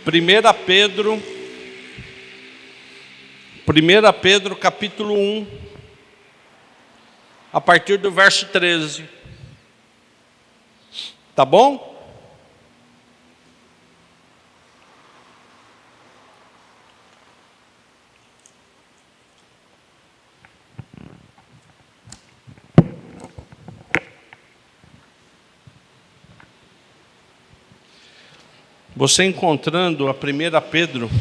1 Pedro capítulo 1, a partir do verso 13. Tá bom? Você encontrando a 1 Pedro,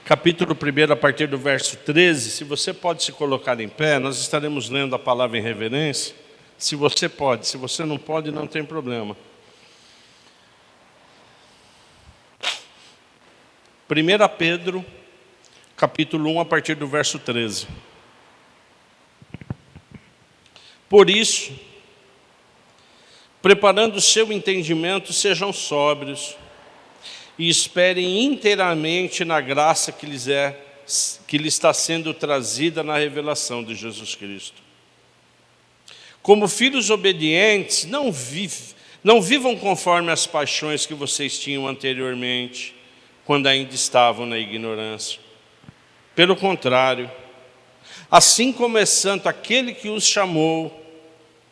capítulo 1, a partir do verso 13, se você pode se colocar em pé, nós estaremos lendo a palavra em reverência. Se você pode, se você não pode, não tem problema. 1 Pedro, capítulo 1, a partir do verso 13. Por isso, preparando o seu entendimento, sejam sóbrios, e esperem inteiramente na graça que lhe está sendo trazida na revelação de Jesus Cristo. Como filhos obedientes, não vivam conforme as paixões que vocês tinham anteriormente, quando ainda estavam na ignorância. Pelo contrário, assim como é santo aquele que os chamou,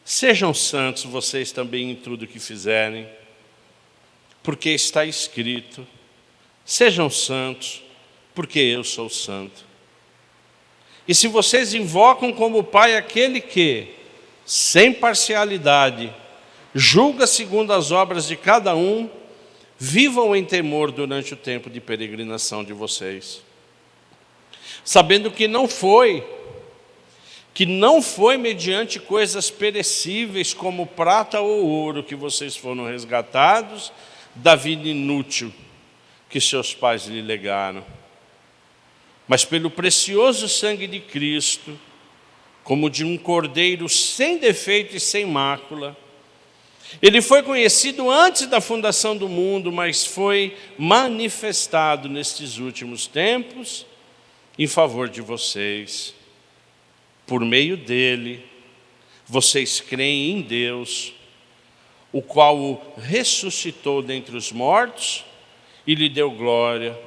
sejam santos vocês também em tudo que fizerem. Porque está escrito, sejam santos, porque eu sou santo. E se vocês invocam como Pai aquele que, sem parcialidade, julga segundo as obras de cada um, vivam em temor durante o tempo de peregrinação de vocês. Sabendo que não foi mediante coisas perecíveis como prata ou ouro que vocês foram resgatados da vida inútil que seus pais lhe legaram, mas pelo precioso sangue de Cristo, como de um cordeiro sem defeito e sem mácula. Ele foi conhecido antes da fundação do mundo, mas foi manifestado nestes últimos tempos em favor de vocês. Por meio dele, vocês creem em Deus, o qual o ressuscitou dentre os mortos e lhe deu glória,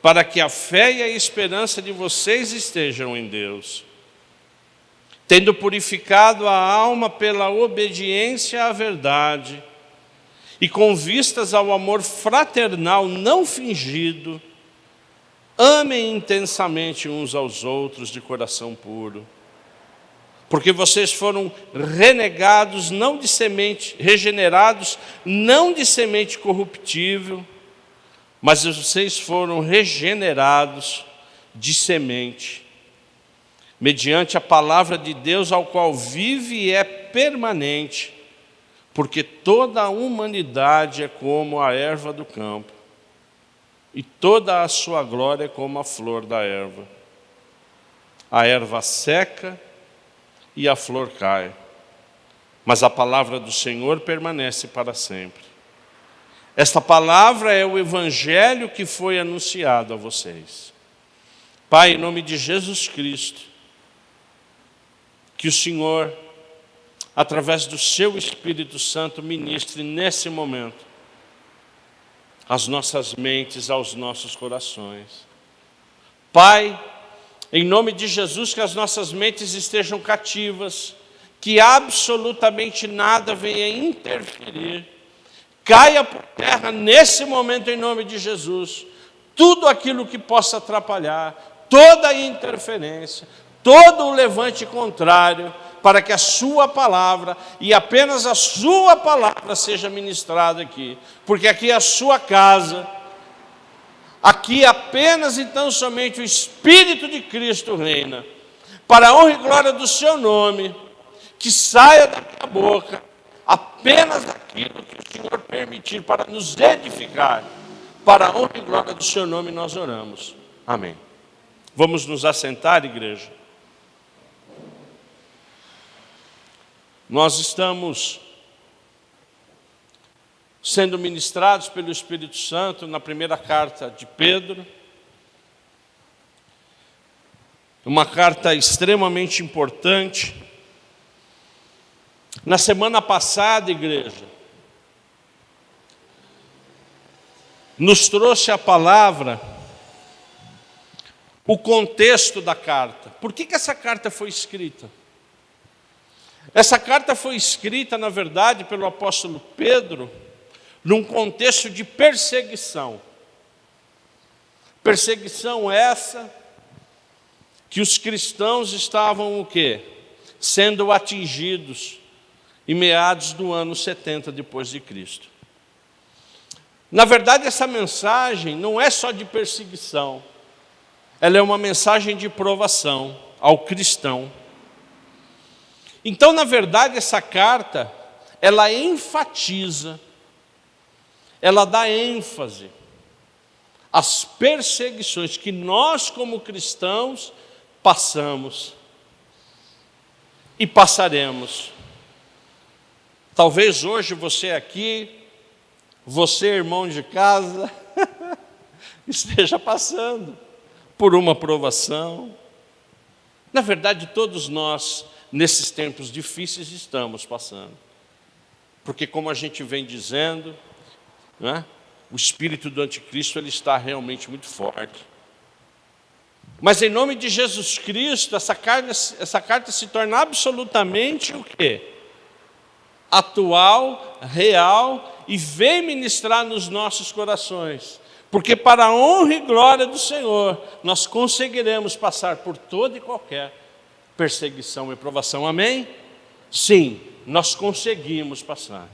para que a fé e a esperança de vocês estejam em Deus. Tendo purificado a alma pela obediência à verdade e com vistas ao amor fraternal não fingido, amem intensamente uns aos outros de coração puro. Porque vocês foram regenerados não de semente corruptível, mas vocês foram regenerados de semente, mediante a palavra de Deus, ao qual vive e é permanente, porque toda a humanidade é como a erva do campo, e toda a sua glória é como a flor da erva. A erva seca e a flor cai, mas a palavra do Senhor permanece para sempre. Esta palavra é o evangelho que foi anunciado a vocês. Pai, em nome de Jesus Cristo, que o Senhor, através do seu Espírito Santo, ministre nesse momento às nossas mentes, aos nossos corações. Pai, em nome de Jesus, que as nossas mentes estejam cativas, que absolutamente nada venha interferir. Caia por terra nesse momento em nome de Jesus. Tudo aquilo que possa atrapalhar, toda a interferência, todo o levante contrário, para que a sua palavra, e apenas a sua palavra, seja ministrada aqui. Porque aqui é a sua casa. Aqui apenas e tão somente o Espírito de Cristo reina. Para a honra e glória do seu nome, que saia da minha boca apenas aquilo que o Senhor permitir para nos edificar. Para a honra e glória do seu nome nós oramos. Amém. Vamos nos assentar, igreja. Nós estamos sendo ministrados pelo Espírito Santo na primeira carta de Pedro, uma carta extremamente importante. Na semana passada, igreja, nos trouxe a palavra, o contexto da carta. Por que essa carta foi escrita? Essa carta foi escrita, na verdade, pelo apóstolo Pedro, num contexto de perseguição. Perseguição essa que os cristãos estavam o quê? Sendo atingidos em meados do ano 70 depois de Cristo. Na verdade, essa mensagem não é só de perseguição, ela é uma mensagem de provação ao cristão. Então, na verdade, essa carta, ela enfatiza, ela dá ênfase às perseguições que nós, como cristãos, passamos e passaremos. Talvez hoje você aqui, você, irmão de casa, esteja passando por uma provação. Na verdade, todos nós, nesses tempos difíceis, estamos passando. Porque, como a gente vem dizendo, né, o espírito do anticristo ele está realmente muito forte. Mas, em nome de Jesus Cristo, essa carta se torna absolutamente o quê? Atual, real, e vem ministrar nos nossos corações. Porque para a honra e glória do Senhor, nós conseguiremos passar por toda e qualquer perseguição e provação. Amém? Sim, nós conseguimos passar.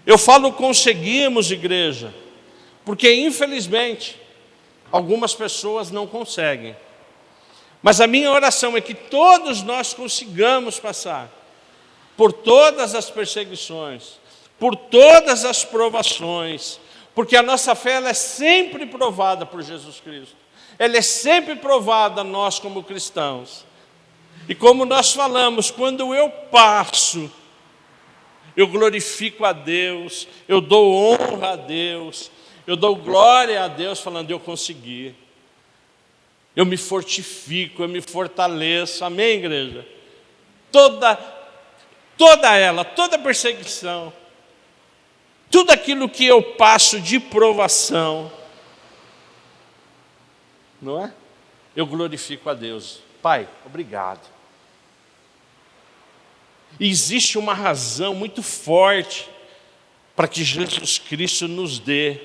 Eu falo conseguimos, igreja, porque infelizmente algumas pessoas não conseguem. Mas a minha oração é que todos nós consigamos passar por todas as perseguições, por todas as provações, porque a nossa fé ela é sempre provada por Jesus Cristo. Ela é sempre provada nós como cristãos. E como nós falamos, quando eu passo, eu glorifico a Deus, eu dou honra a Deus, eu dou glória a Deus, falando, eu consegui. Eu me fortifico, eu me fortaleço. Amém, igreja? Toda perseguição, tudo aquilo que eu passo de provação, não é? Eu glorifico a Deus. Pai, obrigado. E existe uma razão muito forte para que Jesus Cristo nos dê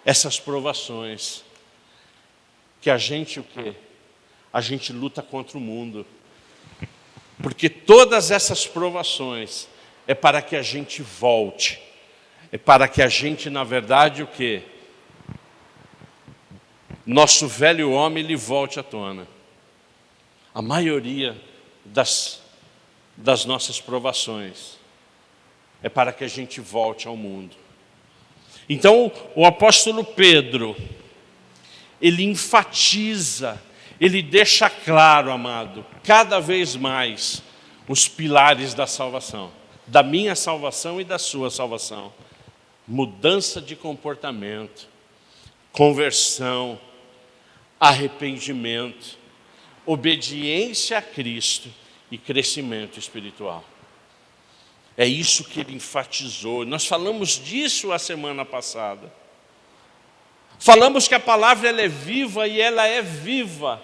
essas provações. Que a gente o quê? A gente luta contra o mundo. Porque todas essas provações é para que a gente volte. É para que a gente, na verdade, o quê? Nosso velho homem, ele volte à tona. A maioria das nossas provações é para que a gente volte ao mundo. Então, o apóstolo Pedro, ele enfatiza, ele deixa claro, amado, cada vez mais os pilares da salvação, da minha salvação e da sua salvação. Mudança de comportamento, conversão, arrependimento, obediência a Cristo e crescimento espiritual. É isso que ele enfatizou. Nós falamos disso a semana passada. Falamos que a palavra ela é viva e ela é viva.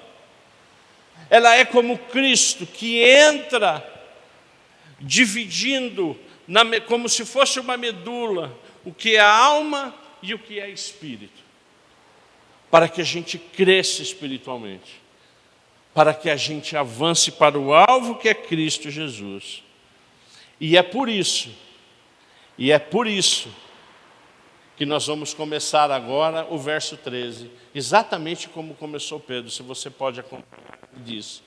Ela é como Cristo que entra dividindo, como se fosse uma medula, o que é alma e o que é espírito. Para que a gente cresça espiritualmente. Para que a gente avance para o alvo que é Cristo Jesus. E é por isso que nós vamos começar agora o verso 13, exatamente como começou Pedro, se você pode acompanhar disso.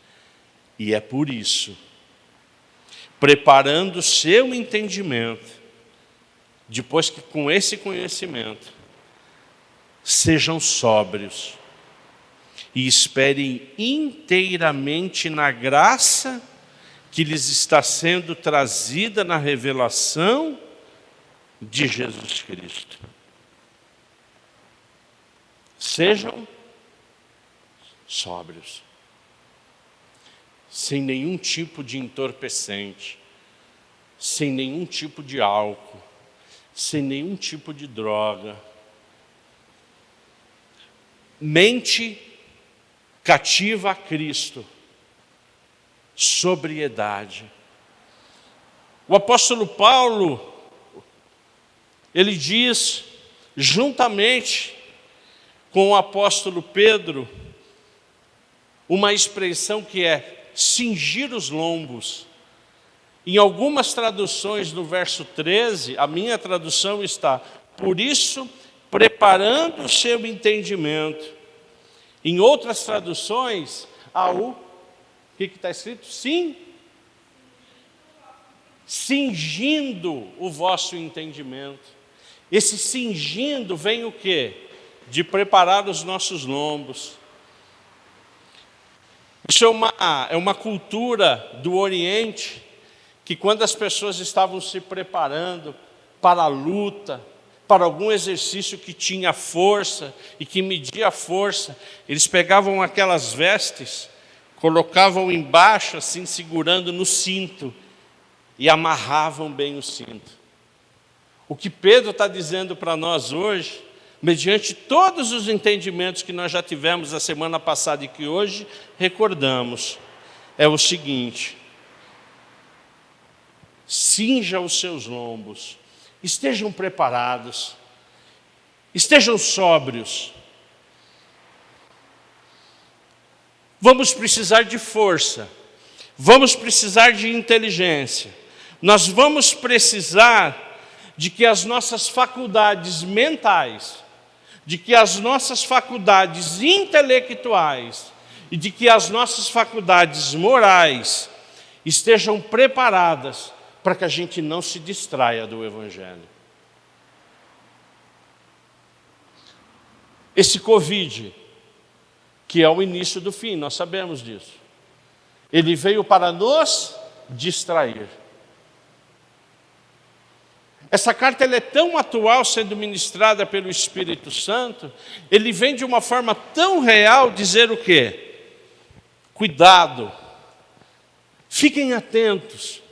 E é por isso, preparando o seu entendimento, depois que com esse conhecimento, sejam sóbrios e esperem inteiramente na graça que lhes está sendo trazida na revelação de Jesus Cristo. Sejam sóbrios, sem nenhum tipo de entorpecente, sem nenhum tipo de álcool, sem nenhum tipo de droga. Mente cativa a Cristo. Sobriedade. O apóstolo Paulo, ele diz, juntamente com o apóstolo Pedro, uma expressão que é cingir os lombos. Em algumas traduções do verso 13, a minha tradução está, por isso, preparando o seu entendimento. Em outras traduções, há o que está escrito? Sim. Cingindo o vosso entendimento. Esse cingindo vem o quê? De preparar os nossos lombos. Isso é uma cultura do Oriente, que quando as pessoas estavam se preparando para a luta, para algum exercício que tinha força e que media a força, eles pegavam aquelas vestes, colocavam embaixo, assim, segurando no cinto, e amarravam bem o cinto. O que Pedro está dizendo para nós hoje, mediante todos os entendimentos que nós já tivemos a semana passada e que hoje recordamos, é o seguinte: cinja os seus lombos, estejam preparados, estejam sóbrios. Vamos precisar de força, vamos precisar de inteligência, nós vamos precisar de que as nossas faculdades mentais, de que as nossas faculdades intelectuais e de que as nossas faculdades morais estejam preparadas para que a gente não se distraia do Evangelho. Esse Covid, que é o início do fim, nós sabemos disso, ele veio para nos distrair. Essa carta ela é tão atual, sendo ministrada pelo Espírito Santo, ele vem de uma forma tão real dizer o quê? Cuidado, fiquem atentos.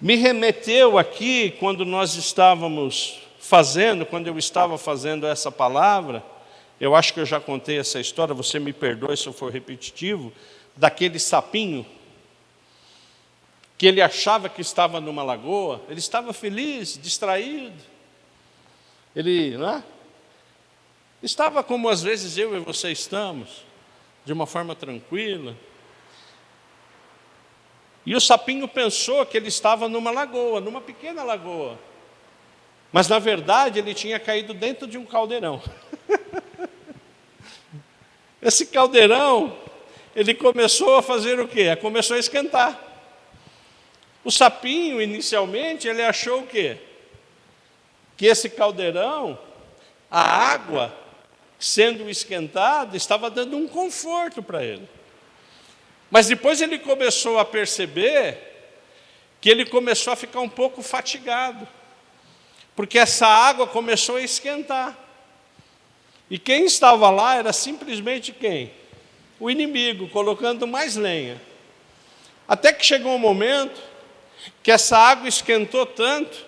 Me remeteu aqui, quando nós estávamos fazendo, quando eu estava fazendo essa palavra, eu acho que eu já contei essa história, você me perdoe se eu for repetitivo, daquele sapinho, que ele achava que estava numa lagoa, ele estava feliz, distraído. Ele, estava como às vezes eu e você estamos, de uma forma tranquila. E o sapinho pensou que ele estava numa lagoa, numa pequena lagoa. Mas na verdade ele tinha caído dentro de um caldeirão. Esse caldeirão, ele começou a fazer o quê? Começou a esquentar. O sapinho, inicialmente, ele achou o quê? Que esse caldeirão, a água, sendo esquentada, estava dando um conforto para ele. Mas depois ele começou a perceber que ele começou a ficar um pouco fatigado, porque essa água começou a esquentar. E quem estava lá era simplesmente quem? O inimigo, colocando mais lenha. Até que chegou um momento que essa água esquentou tanto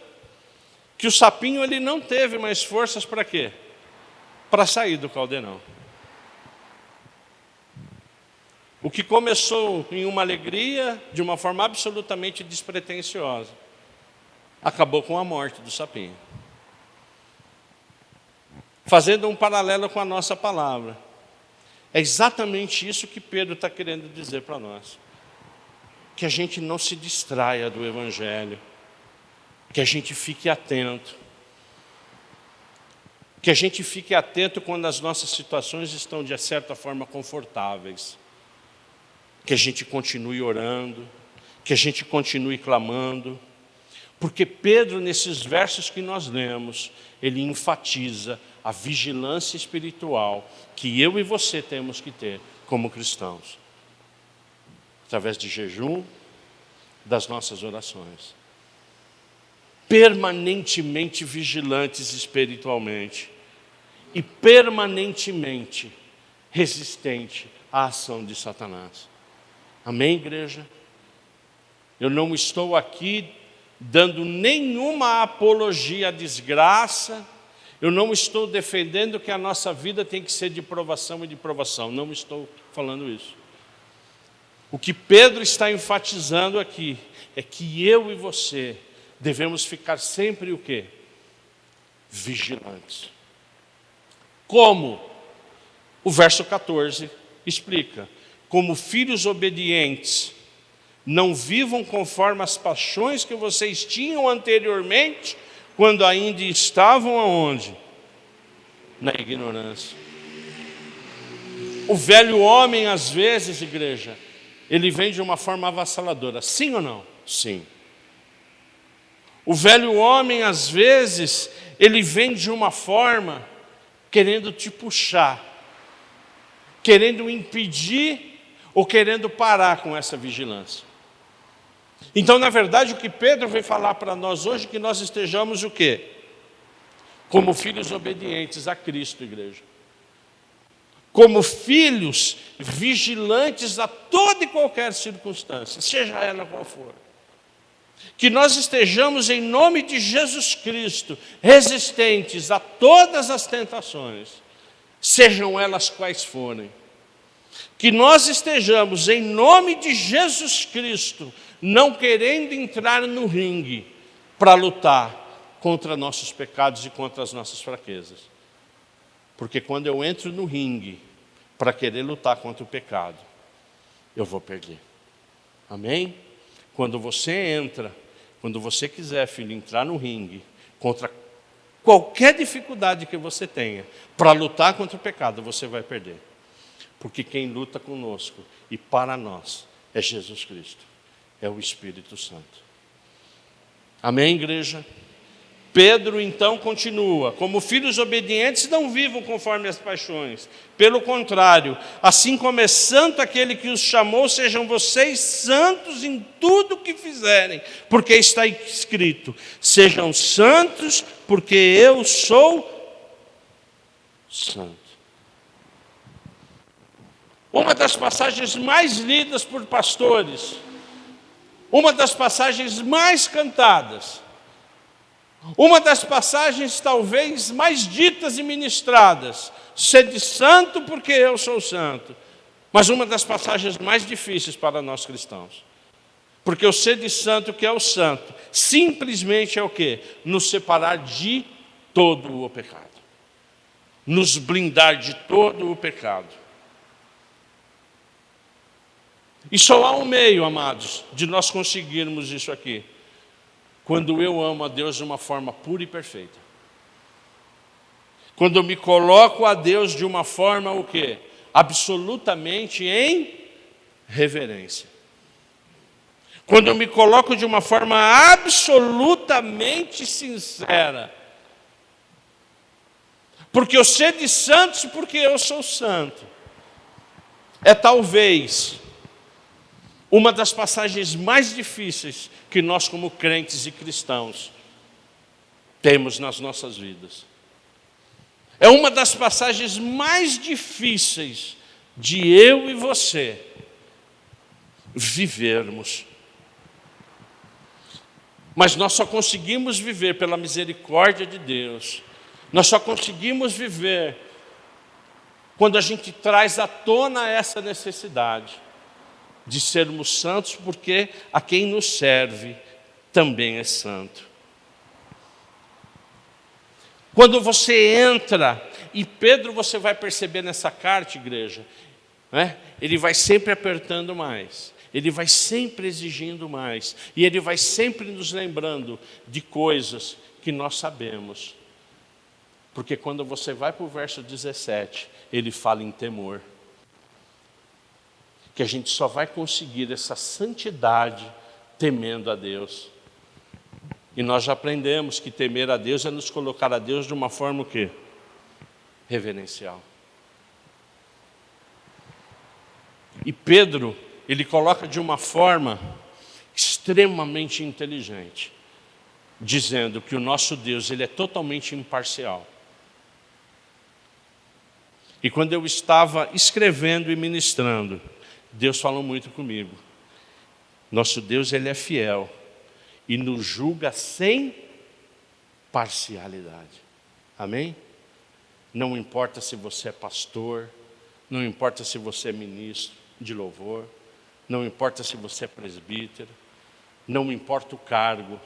que o sapinho ele não teve mais forças para quê? Para sair do caldeirão. O que começou em uma alegria, de uma forma absolutamente despretensiosa, acabou com a morte do sapinho. Fazendo um paralelo com a nossa palavra, é exatamente isso que Pedro está querendo dizer para nós. Que a gente não se distraia do Evangelho, que a gente fique atento, que a gente fique atento quando as nossas situações estão de certa forma confortáveis, que a gente continue orando, que a gente continue clamando, porque Pedro, nesses versos que nós lemos, ele enfatiza a vigilância espiritual que eu e você temos que ter como cristãos. Através de jejum, das nossas orações. Permanentemente vigilantes espiritualmente e permanentemente resistente à ação de Satanás. Amém, igreja? Eu não estou aqui dando nenhuma apologia à desgraça. Eu não estou defendendo que a nossa vida tem que ser de provação e de provação. Não estou falando isso. O que Pedro está enfatizando aqui é que eu e você devemos ficar sempre o quê? Vigilantes. Como? O verso 14 explica. Como filhos obedientes, não vivam conforme as paixões que vocês tinham anteriormente, quando ainda estavam aonde? Na ignorância. O velho homem, às vezes, igreja, ele vem de uma forma avassaladora. Sim ou não? Sim. O velho homem, às vezes, ele vem de uma forma querendo te puxar, querendo impedir ou querendo parar com essa vigilância. Então, na verdade, o que Pedro veio falar para nós hoje, que nós estejamos o quê? Como filhos obedientes a Cristo, igreja. Como filhos vigilantes a toda e qualquer circunstância, seja ela qual for. Que nós estejamos, em nome de Jesus Cristo, resistentes a todas as tentações, sejam elas quais forem. Que nós estejamos, em nome de Jesus Cristo, não querendo entrar no ringue para lutar contra nossos pecados e contra as nossas fraquezas. Porque quando eu entro no ringue para querer lutar contra o pecado, eu vou perder. Amém? Quando você quiser, filho, entrar no ringue contra qualquer dificuldade que você tenha para lutar contra o pecado, você vai perder. Porque quem luta conosco e para nós é Jesus Cristo, é o Espírito Santo. Amém, igreja? Pedro então continua: como filhos obedientes, não vivam conforme as paixões. Pelo contrário, assim como é santo aquele que os chamou, sejam vocês santos em tudo o que fizerem, porque está escrito: sejam santos, porque eu sou santo. Uma das passagens mais lidas por pastores, uma das passagens mais cantadas, uma das passagens talvez mais ditas e ministradas: sede santo porque eu sou santo. Mas uma das passagens mais difíceis para nós cristãos. Porque o sede santo, que é o santo, simplesmente é o quê? Nos separar de todo o pecado. Nos blindar de todo o pecado. E só há um meio, amados, de nós conseguirmos isso aqui. Quando eu amo a Deus de uma forma pura e perfeita. Quando eu me coloco a Deus de uma forma o quê? Absolutamente em reverência. Quando eu me coloco de uma forma absolutamente sincera. Porque eu sede santos porque eu sou santo. É talvez uma das passagens mais difíceis que nós, como crentes e cristãos, temos nas nossas vidas. É uma das passagens mais difíceis de eu e você vivermos. Mas nós só conseguimos viver pela misericórdia de Deus. Nós só conseguimos viver quando a gente traz à tona essa necessidade de sermos santos, porque a quem nos serve também é santo. Quando você entra, e Pedro você vai perceber nessa carta, igreja, né? Ele vai sempre apertando mais, ele vai sempre exigindo mais, e ele vai sempre nos lembrando de coisas que nós sabemos. Porque quando você vai para o verso 17, ele fala em temor. Que a gente só vai conseguir essa santidade temendo a Deus. E nós já aprendemos que temer a Deus é nos colocar a Deus de uma forma o quê? Reverencial. E Pedro, ele coloca de uma forma extremamente inteligente, dizendo que o nosso Deus, ele é totalmente imparcial. E quando eu estava escrevendo e ministrando, Deus falou muito comigo. Nosso Deus, ele é fiel. e nos julga sem parcialidade. Amém? Não importa se você é pastor, não importa se você é ministro de louvor, não importa se você é presbítero, não importa o cargo.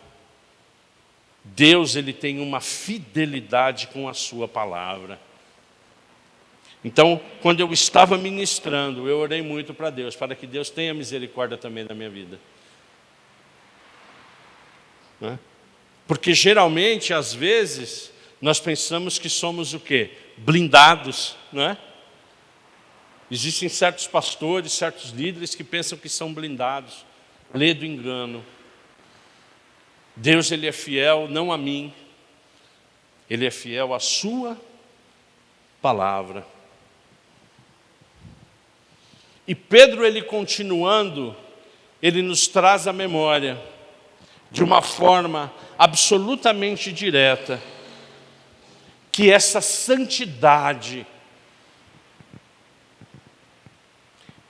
Deus, ele tem uma fidelidade com a sua palavra. Então, quando eu estava ministrando, eu orei muito para Deus, para que Deus tenha misericórdia também da minha vida. Né? Porque geralmente, às vezes, nós pensamos que somos o quê? Blindados, né? Existem certos pastores, certos líderes que pensam que são blindados. Lê do engano. Deus, ele é fiel não a mim, ele é fiel à sua palavra. E Pedro, ele continuando, ele nos traz a memória de uma forma absolutamente direta, que essa santidade,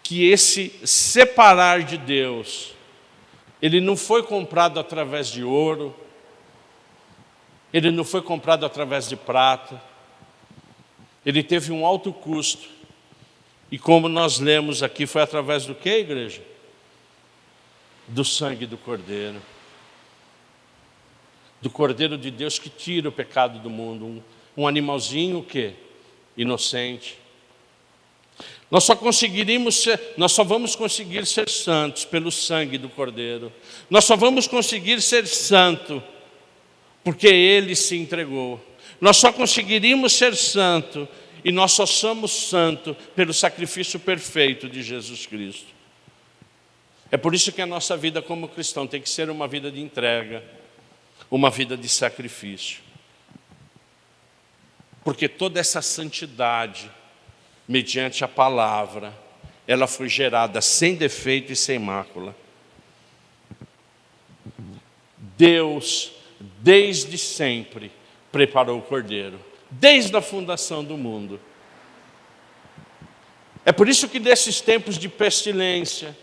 que esse separar de Deus, ele não foi comprado através de ouro, ele não foi comprado através de prata, ele teve um alto custo. E como nós lemos aqui, foi através do que, igreja? Do sangue do Cordeiro. Do Cordeiro de Deus que tira o pecado do mundo. Um animalzinho o quê? Inocente. Nós só vamos conseguir ser santos pelo sangue do Cordeiro. Nós só vamos conseguir ser santo porque Ele se entregou. Nós só conseguiríamos ser santo e nós só somos santos pelo sacrifício perfeito de Jesus Cristo. É por isso que a nossa vida como cristão tem que ser uma vida de entrega, uma vida de sacrifício. Porque toda essa santidade, mediante a palavra, ela foi gerada sem defeito e sem mácula. Deus, desde sempre, preparou o Cordeiro, desde a fundação do mundo. É por isso que nesses tempos de pestilência,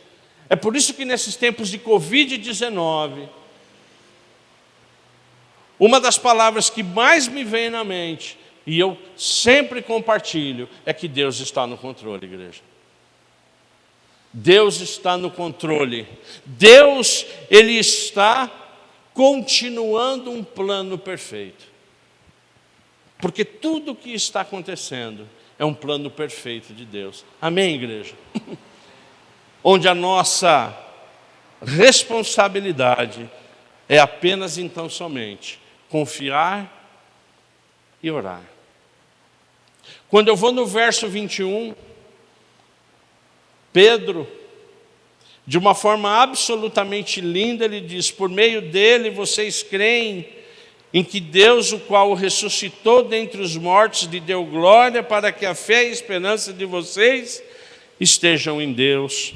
é por isso que nesses tempos de Covid-19, uma das palavras que mais me vem na mente, e eu sempre compartilho, é que Deus está no controle, igreja. Deus está no controle. Deus, Ele está continuando um plano perfeito. Porque tudo o que está acontecendo é um plano perfeito de Deus. Amém, igreja? Onde a nossa responsabilidade é apenas então somente confiar e orar. Quando eu vou no verso 21, Pedro, de uma forma absolutamente linda, ele diz: por meio dele vocês creem em que Deus, o qual o ressuscitou dentre os mortos, lhe deu glória, para que a fé e a esperança de vocês estejam em Deus.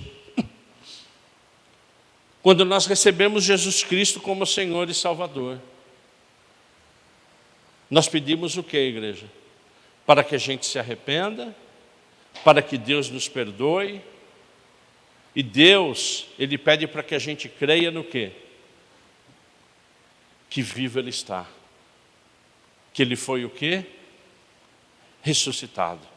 Quando nós recebemos Jesus Cristo como Senhor e Salvador, nós pedimos o que, igreja? Para que a gente se arrependa, para que Deus nos perdoe. E Deus, Ele pede para que a gente creia no quê? Que vivo Ele está. Que Ele foi o quê? Ressuscitado.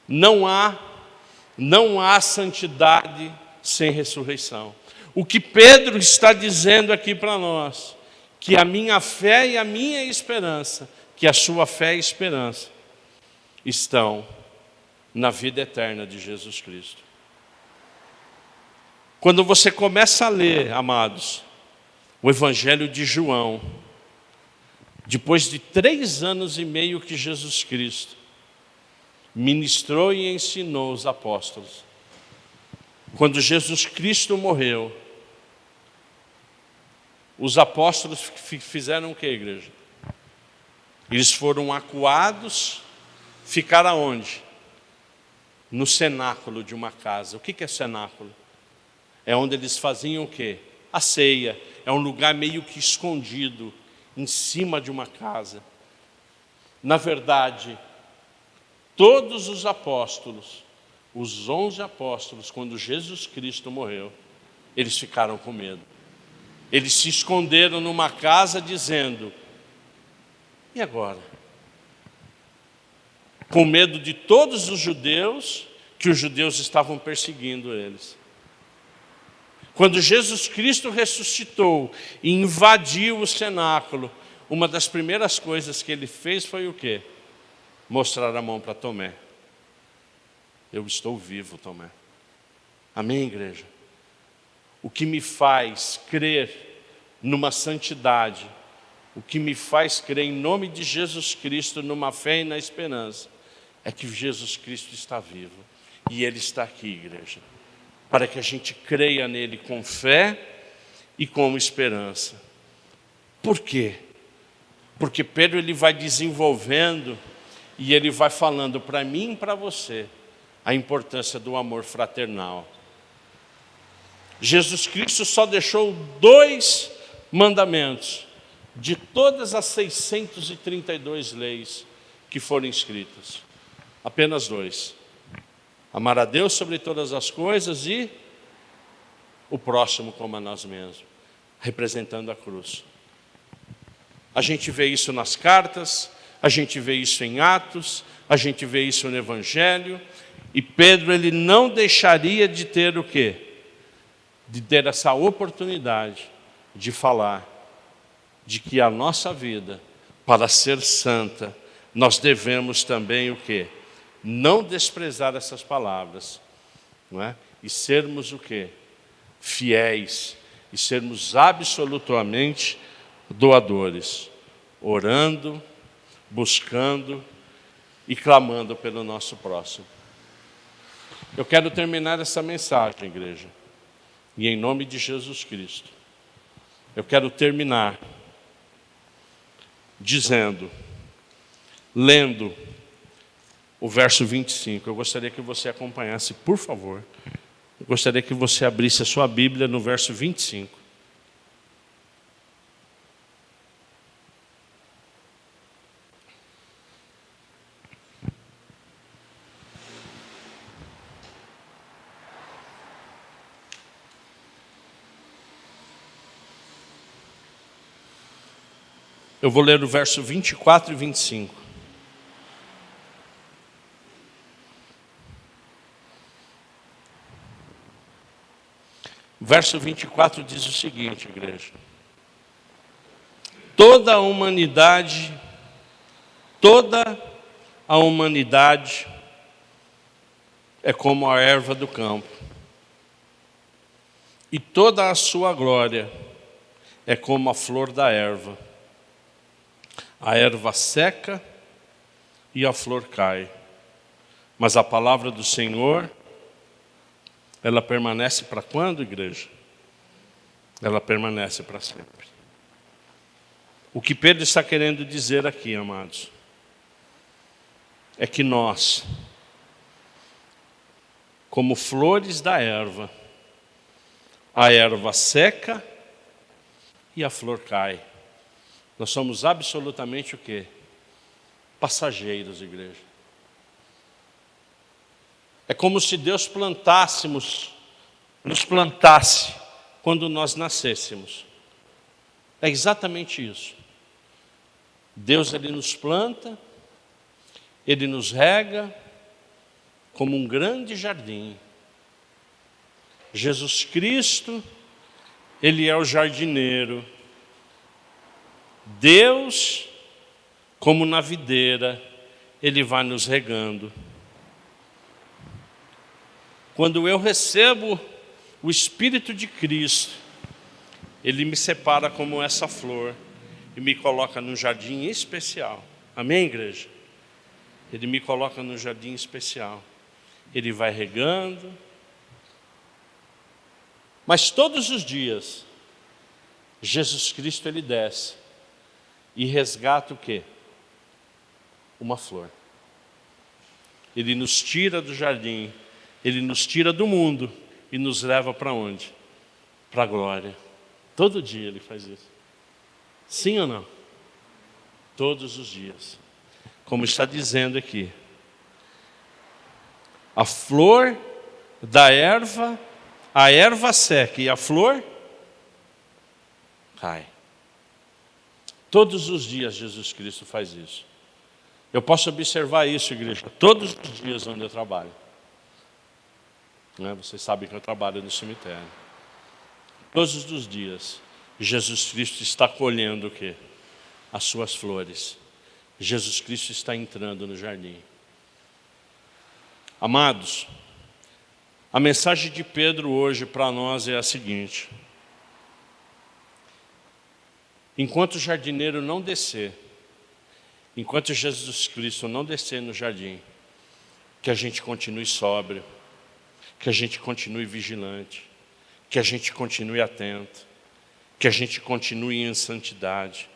Não há santidade sem ressurreição. O que Pedro está dizendo aqui para nós, que a minha fé e a minha esperança, que a sua fé e esperança estão na vida eterna de Jesus Cristo. Quando você começa a ler, amados, o Evangelho de João, depois de 3 anos e meio que Jesus Cristo ministrou e ensinou os apóstolos, quando Jesus Cristo morreu, os apóstolos fizeram o que, igreja? Eles foram acuados, ficaram aonde? No cenáculo de uma casa. O que é cenáculo? É onde eles faziam o quê? A ceia. É um lugar meio que escondido, em cima de uma casa. Na verdade, todos os apóstolos, os 11 apóstolos, quando Jesus Cristo morreu, eles ficaram com medo. Eles se esconderam numa casa dizendo: e agora? Com medo de todos os judeus, que os judeus estavam perseguindo eles. Quando Jesus Cristo ressuscitou e invadiu o cenáculo, uma das primeiras coisas que ele fez foi o quê? Mostrar a mão para Tomé. Eu estou vivo, Tomé. Amém, igreja? O que me faz crer numa santidade, o que me faz crer em nome de Jesus Cristo, numa fé e na esperança, é que Jesus Cristo está vivo. E Ele está aqui, igreja, para que a gente creia nele com fé e com esperança. Por quê? Porque Pedro ele vai desenvolvendo e ele vai falando para mim e para você a importância do amor fraternal. Jesus Cristo só deixou 2 mandamentos de todas as 632 leis que foram escritas. Apenas 2. Amar a Deus sobre todas as coisas e o próximo como a nós mesmos, representando a cruz. A gente vê isso nas cartas, a gente vê isso em Atos, a gente vê isso no Evangelho, e Pedro ele não deixaria de ter o quê? De ter essa oportunidade de falar de que a nossa vida, para ser santa, nós devemos também o quê? Não desprezar essas palavras, não é? E sermos o quê? Fiéis, e sermos absolutamente doadores, orando, buscando e clamando pelo nosso próximo. Eu quero terminar essa mensagem, igreja, e em nome de Jesus Cristo, eu quero terminar dizendo, lendo o verso 25. Eu gostaria que você acompanhasse, por favor. Eu gostaria que você abrisse a sua Bíblia no verso 25. Eu vou ler o verso 24 e 25. O verso 24 diz o seguinte, igreja: toda a humanidade é como a erva do campo, e toda a sua glória é como a flor da erva. A erva seca e a flor cai, mas a palavra do Senhor, ela permanece para quando, igreja? Ela permanece para sempre. O que Pedro está querendo dizer aqui, amados, é que nós, como flores da erva, a erva seca e a flor cai. Nós somos absolutamente o quê? Passageiros, igreja. É como se Deus nos plantasse quando nós nascêssemos. É exatamente isso. Deus ele nos planta, Ele nos rega como um grande jardim. Jesus Cristo, Ele é o jardineiro. Deus, como na videira, Ele vai nos regando. Quando eu recebo o Espírito de Cristo, Ele me separa como essa flor e me coloca num jardim especial. Amém, igreja? Ele me coloca num jardim especial. Ele vai regando. Mas todos os dias, Jesus Cristo Ele desce e resgata o quê? Uma flor. Ele nos tira do jardim, Ele nos tira do mundo e nos leva para onde? Para a glória. Todo dia Ele faz isso. Sim ou não? Todos os dias. Como está dizendo aqui. A flor da erva, a erva seca e a flor cai. Todos os dias Jesus Cristo faz isso. Eu posso observar isso, igreja, todos os dias onde eu trabalho. Vocês sabem que eu trabalho no cemitério. Todos os dias, Jesus Cristo está colhendo o quê? As suas flores. Jesus Cristo está entrando no jardim. Amados, a mensagem de Pedro hoje para nós é a seguinte: enquanto o jardineiro não descer, enquanto Jesus Cristo não descer no jardim, que a gente continue sóbrio, que a gente continue vigilante, que a gente continue atento, que a gente continue em santidade,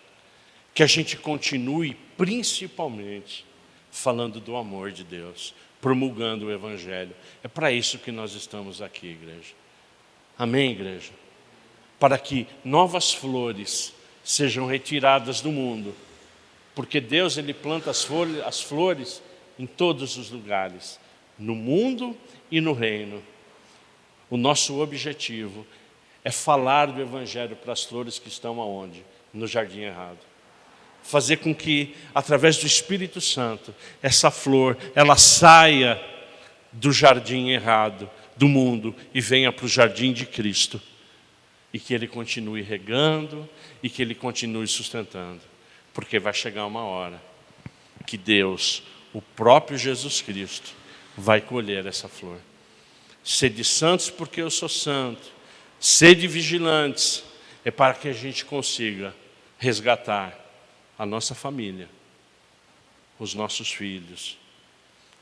que a gente continue principalmente falando do amor de Deus, promulgando o Evangelho. É para isso que nós estamos aqui, igreja. Amém, igreja? Para que novas flores sejam retiradas do mundo, porque Deus ele planta as flores em todos os lugares, no mundo e no reino. O nosso objetivo é falar do Evangelho para as flores que estão aonde? No jardim errado. Fazer com que, através do Espírito Santo, essa flor, ela saia do jardim errado, do mundo, e venha para o jardim de Cristo. E que Ele continue regando, e que Ele continue sustentando. Porque vai chegar uma hora que Deus, o próprio Jesus Cristo, vai colher essa flor. Sede santos porque eu sou santo. Sede vigilantes. É para que a gente consiga resgatar a nossa família, os nossos filhos,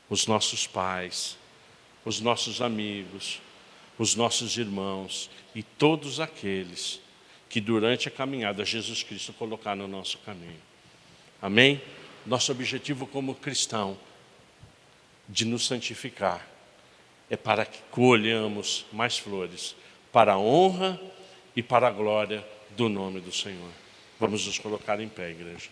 os nossos pais, os nossos amigos, os nossos irmãos e todos aqueles que durante a caminhada Jesus Cristo colocar no nosso caminho. Amém? Nosso objetivo como cristão de nos santificar é para que colhamos mais flores para a honra e para a glória do nome do Senhor. Vamos nos colocar em pé, igreja.